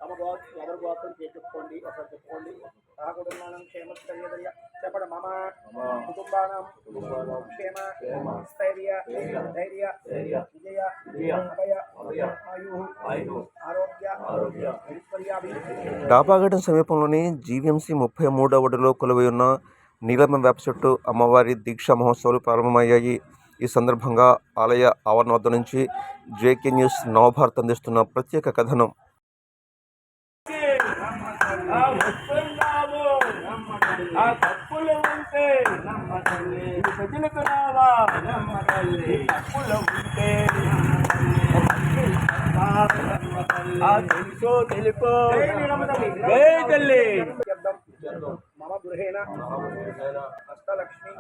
ఎవరి గోత్రం చెప్పుకోండి, ఒకరు చెప్పుకోండి. సహకుటుంబానం క్షేమస్థైర్య చెప్పడం మమ కుటుంబానం క్షేమ స్థైర్య ధైర్య విజయ అభయ ఆయు ఆరోగ్య ఐశ్వర్యాభివృద్ధి. డాబాగడం సమీపంలోని జీవీఎంసీ 33వ వార్డులో కొలువై ఉన్న నీలమ్మ వేప చెట్టు అమ్మవారి దీక్షా మహోత్సవాలు ప్రారంభమయ్యాయి. ఈ సందర్భంగా ఆలయ ఆవరణ వద్ద నుంచి జేకే న్యూస్ నవభారత్ అందిస్తున్న ప్రత్యేక కథనం. మమ గృహేణ అష్టలక్ష్మి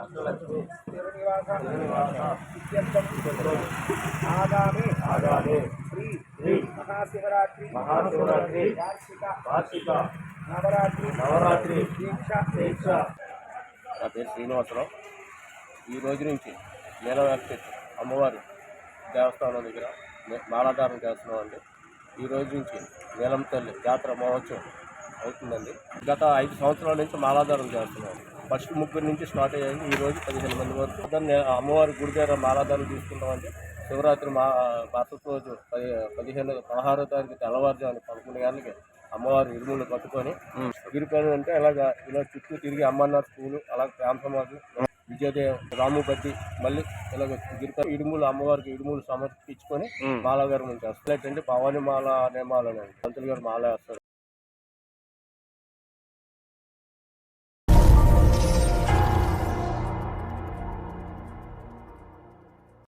శ్రీనివాస ఆగామి శ్రీ మహాశివరాత్రి వార్షిక నవరాత్రి దీక్ష. నా పేరు శ్రీనివాసరావు. ఈ రోజు నుంచి నీలవేప చెట్టు అమ్మవారి దేవస్థానం దగ్గర మాలాధారం చేస్తున్నాం అండి. ఈ రోజు నుంచి నీలం తల్లి జాతర మహోత్సవం అవుతుందండి. గత 5 సంవత్సరాల నుంచి మాలాధారం చేస్తున్నాం. ఫస్ట్ 3 నుంచి స్టార్ట్ అయ్యాయి. ఈ రోజు 15 మంది వరకు అమ్మవారి గుడి దగ్గర మాలాధారం తీసుకుంటామండి. శివరాత్రి మరుసటి రోజు 16వ తారీఖు తెల్లవారుజామున 11 గంటలకి అమ్మవారి ఇరుములు కట్టుకొని గిరిపేరు అంటే ఇలా చుట్టూ తిరిగి అమ్మన్నారు స్కూలు, అలాగే గ్రామ సమాజం, విజయదేవ్, రాముబద్ది, మళ్ళీ ఇలాగ గిరిపేరు ఇడుములు అమ్మవారికి ఇడుములు సమర్పించుకొని మాలాగారం చేస్తారు. ఏంటంటే పవని మాల అనే మాల పంతులు గారు మాల వేస్తారు.